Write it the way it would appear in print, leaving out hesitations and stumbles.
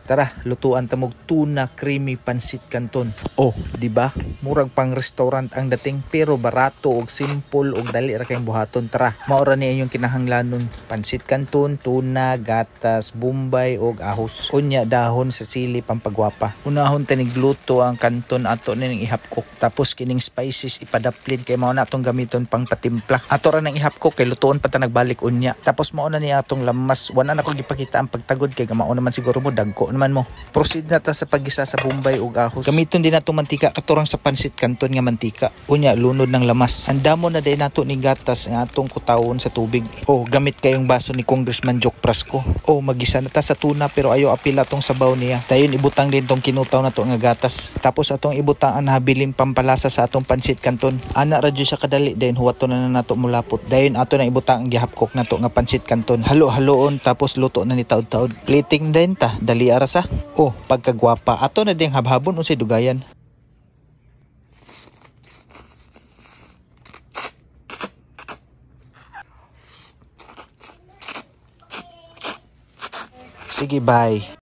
Tara, lutuan ta mog tuna creamy pansit canton. Oh, di ba? Murag pang restaurant ang dating pero barato og simple og dali ra kayong buhaton. Tara, maora ni inyong kinahanglanon. Pansit canton, tuna, gatas, bombay og ahos. Unya dahon sa sili pampagwapa. Unahon ta nigluto ang canton ato ning ihapkok. Tapos kining spices ipadaplid kay mao na atong gamiton pang patimpla. Ato ra nang ihapkok kay lutuon pa ta nagbalik unya. Tapos mao na ni atong lamas. Wala na ko gipakita ang pagtagod kay mao naman siguro mo dagko naman mo. Proceed na ta sa paggisa sa bombay ug ahos. Gamiton din nato mantika katurang sa pansit canton nga mantika. Unya lunod ng lamas. Andamo na day nato ni gatas nga atong kutawon sa tubig. Oh, gamit kayong baso ni Congressman Joke Prasco. Oh, magisa na ta sa tuna pero ayo apila tong sabaw niya. Dayon ibutang din tong kinutaw nato nga gatas. Tapos atong ibutang ang habiling pampalasa sa atong pansit canton. Ana ra jud sa kadali dayon huwaton na nato mulapot. Dayon ato na ibutang ang gihapkok nato nga pansit canton. Halo-haloon tapos luto na ni taud-taud. Plating din ta, dali ara sa. Oh, pagkagwapa. Ato na ding habhabon unsay dugayan. Sige, bye.